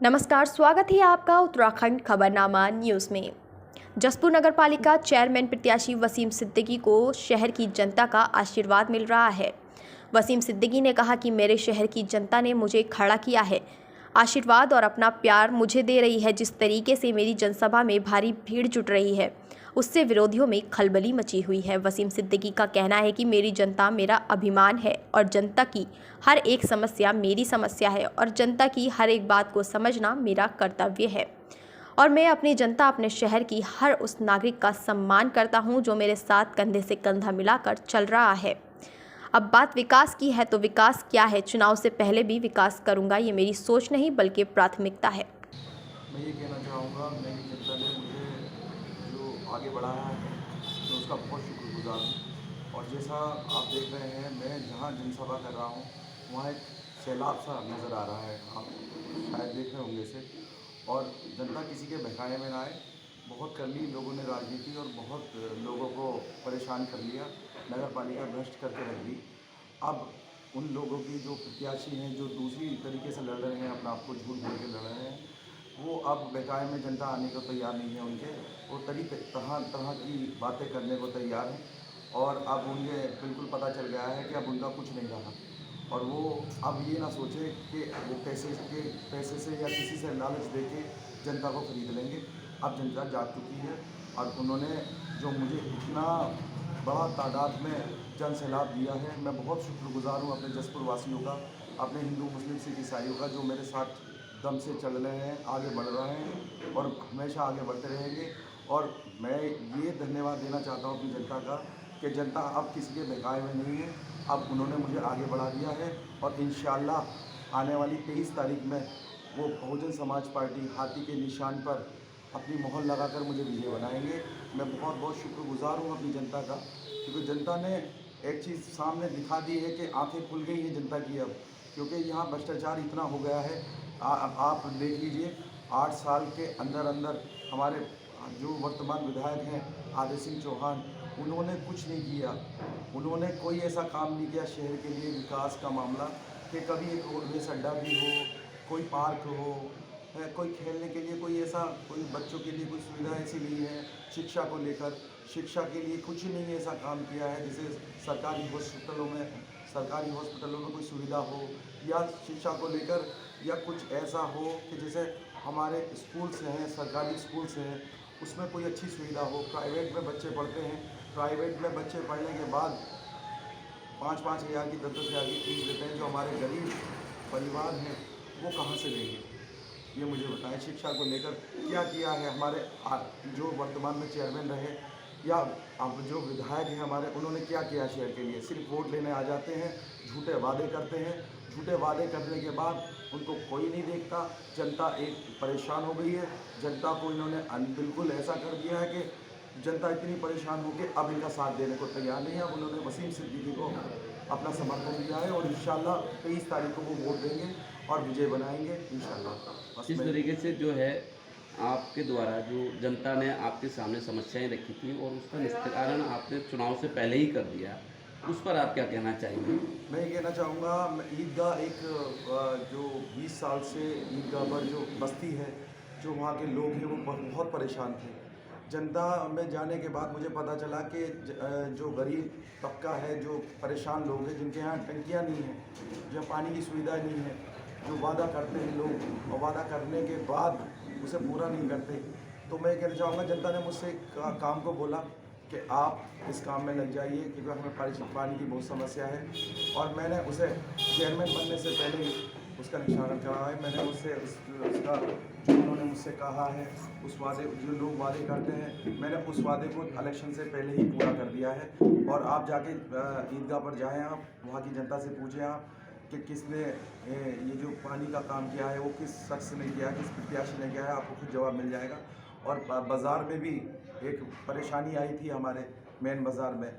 नमस्कार, स्वागत है आपका उत्तराखंड खबरनामा न्यूज़ में। जसपुर नगरपालिका चेयरमैन प्रत्याशी वसीम सिद्दीकी को शहर की जनता का आशीर्वाद मिल रहा है। वसीम सिद्दीकी ने कहा कि मेरे शहर की जनता ने मुझे खड़ा किया है, आशीर्वाद और अपना प्यार मुझे दे रही है। जिस तरीके से मेरी जनसभा में भारी भीड़ जुट रही है, उससे विरोधियों में खलबली मची हुई है। वसीम सिद्दीकी का कहना है कि मेरी जनता मेरा अभिमान है और जनता की हर एक समस्या मेरी समस्या है और जनता की हर एक बात को समझना मेरा कर्तव्य है और मैं अपनी जनता, अपने शहर की हर उस नागरिक का सम्मान करता हूं जो मेरे साथ कंधे से कंधा मिलाकर चल रहा है। अब बात विकास की है तो विकास क्या है? चुनाव से पहले भी विकास करूंगा, ये मेरी सोच नहीं बल्कि प्राथमिकता है। मैं ये कहना चाहूँगा, मेरी जनता ने मुझे जो आगे बढ़ाया है तो उसका बहुत शुक्रगुजार हूँ। और जैसा आप देख रहे हैं, मैं जहाँ जनसभा कर रहा हूँ वहाँ एक सैलाब सा नज़र आ रहा है, आप शायद देख रहे होंगे इसे। और जनता किसी के बहकावे में ना आए। बहुत कर ली लोगों ने राजनीति और बहुत लोगों को परेशान कर लिया, नगर पालिका भ्रष्ट करके रख दी। अब उन लोगों की जो प्रत्याशी हैं, जो दूसरी तरीके से लड़ रहे हैं, अपना आपको झूठ बोल के लड़ रहे हैं, वो अब बहकावे में जनता आने को तैयार नहीं है। उनके वो तरह तरह की बातें करने को तैयार हैं। और अब उन्हें बिल्कुल पता चल गया है कि अब उनका कुछ नहीं रहा। और वो अब ये ना सोचे कि वो पैसे से या किसी से लालच दे के जनता को खरीद लेंगे। अब जनता जाग चुकी है और उन्होंने जो मुझे इतना बड़ा तादाद में जन सैलाब दिया है, मैं बहुत शुक्रगुजार हूँ अपने जसपुर वासियों का, अपने हिंदू मुस्लिम सिख ईसाइयों का, जो मेरे साथ दम से चल रहे हैं, आगे बढ़ रहे हैं और हमेशा आगे बढ़ते रहेंगे। और मैं ये धन्यवाद देना चाहता हूँ अपनी जनता का कि जनता अब किसी के बहकावे में नहीं है। अब उन्होंने मुझे आगे बढ़ा दिया है और इंशाअल्लाह आने वाली 23 तारीख में वो बहुजन समाज पार्टी हाथी के निशान पर अपनी मोहर लगाकर मुझे विजय बनाएंगे। मैं बहुत बहुत शुक्रगुजार हूँ अपनी जनता का, क्योंकि जनता ने एक चीज़ सामने दिखा दी है कि आंखें खुल गई हैं जनता की अब, क्योंकि यहाँ भ्रष्टाचार इतना हो गया है। आप देख लीजिए, 8 साल के अंदर अंदर हमारे जो वर्तमान विधायक हैं आदित्य सिंह चौहान, उन्होंने कुछ नहीं किया। उन्होंने कोई ऐसा काम नहीं किया शहर के लिए विकास का मामला कि कभी एक रोडवेज अड्डा भी हो, कोई पार्क हो, कोई खेलने के लिए कोई ऐसा, कोई बच्चों के लिए कोई सुविधा ऐसी नहीं है। शिक्षा को लेकर, शिक्षा के लिए कुछ नहीं ऐसा काम किया है। जैसे सरकारी हॉस्पिटलों में कोई सुविधा हो, या शिक्षा को लेकर या कुछ ऐसा हो कि जैसे हमारे स्कूल्स हैं, सरकारी स्कूल्स हैं, उसमें कोई अच्छी सुविधा हो। प्राइवेट में बच्चे पढ़ते हैं, प्राइवेट में बच्चे पढ़ने के बाद 5-5 हज़ार की 10-10 हज़ार की फीस देते हैं। जो हमारे गरीब परिवार हैं वो कहाँ से देंगे, ये मुझे बताएं। शिक्षा को लेकर क्या किया है हमारे जो वर्तमान में चेयरमैन रहे या अब जो विधायक हैं हमारे, उन्होंने क्या किया शहर के लिए? सिर्फ वोट लेने आ जाते हैं, झूठे वादे करते हैं। झूठे वादे करने के बाद उनको कोई नहीं देखता। जनता एक परेशान हो गई है। जनता को इन्होंने बिल्कुल ऐसा कर दिया है कि जनता इतनी परेशान हो के अब इनका साथ देने को तैयार नहीं है। अब उन्होंने वसीम सिद्दीकी को अपना समर्थन दिया है और इंशाल्लाह 23 तारीख को वो वोट देंगे और विजय बनाएंगे इंशाल्लाह। इस तरीके से जो है आपके द्वारा जो जनता ने आपके सामने समस्याएं रखी थी और उसका निस्तारण आपने चुनाव से पहले ही कर दिया, उस पर आप क्या कहना चाहेंगे? मैं ये कहना चाहूँगा, ईदगाह एक जो 20 साल से ईदगाह पर जो बस्ती है, जो वहाँ के लोग हैं वो बहुत परेशान थे। जनता में जाने के बाद मुझे पता चला कि जो गरीब तबका है, जो परेशान लोग हैं, जिनके यहाँ टंकियाँ नहीं हैं, जहाँ पानी की सुविधा नहीं है, जो वादा करते हैं लोग और वादा करने के बाद उसे पूरा नहीं करते, तो मैं कहना चाहूँगा जनता ने मुझसे काम को बोला कि आप इस काम में लग जाइए, क्योंकि हमें पानी की बहुत समस्या है। और मैंने उसे चेयरमैन बनने से पहले ही उसका निशाना कहा है। मैंने उससे उसका जो उन्होंने मुझसे कहा है, उस वादे, जो लोग वादे करते हैं, मैंने उस वादे को इलेक्शन से पहले ही पूरा कर दिया है। और आप जाके ईदगाह पर जाएँ, आप वहाँ की जनता से पूछें आप कि किसने ये जो पानी का काम किया है वो किस शख्स ने किया है, किस प्रत्याशी ने किया है, आपको खुद जवाब मिल जाएगा। और बाज़ार में भी एक परेशानी आई थी हमारे मेन बाज़ार में,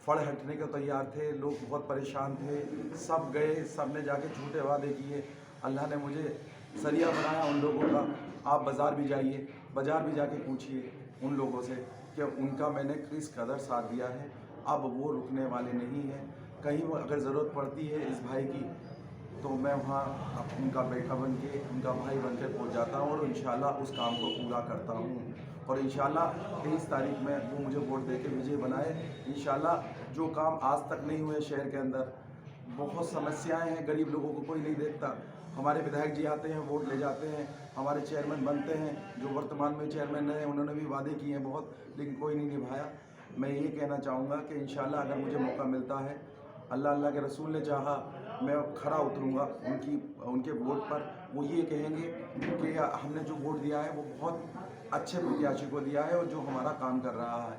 फड़ हटने को तैयार थे लोग, बहुत परेशान थे, सब गए, सब ने जाके झूठे वादे किए। अल्लाह ने मुझे सरिया बनाया उन लोगों का। आप बाज़ार भी जाइए, बाज़ार भी जाके पूछिए उन लोगों से कि उनका मैंने किस कदर साथ दिया है। अब वो रुकने वाले नहीं हैं। कहीं वो अगर ज़रूरत पड़ती है इस भाई की तो मैं वहाँ उनका बेटा बन के, उनका भाई बन के पहुँच जाता हूँ और इंशाल्लाह उस काम को पूरा करता हूँ। और इंशाल्लाह 23 तारीख में वो मुझे वोट दे के विजय बनाए। इंशाल्लाह जो काम आज तक नहीं हुए शहर के अंदर, बहुत समस्याएं हैं, गरीब लोगों को कोई नहीं देखता। हमारे विधायक जी आते हैं, वोट ले जाते हैं, हमारे चेयरमैन बनते हैं, जो वर्तमान में चेयरमैन रहे उन्होंने भी वादे किए हैं बहुत, लेकिन कोई नहीं निभाया। मैं ये कहना चाहूँगा कि इंशाल्लाह अगर मुझे मौका मिलता है, अल्लाह के रसूल ने चाहा, मैं खरा उतरूँगा उनके वोट पर। वो ये कहेंगे कि हमने जो वोट दिया है वो बहुत अच्छे प्रत्याशी को दिया है और जो हमारा काम कर रहा है।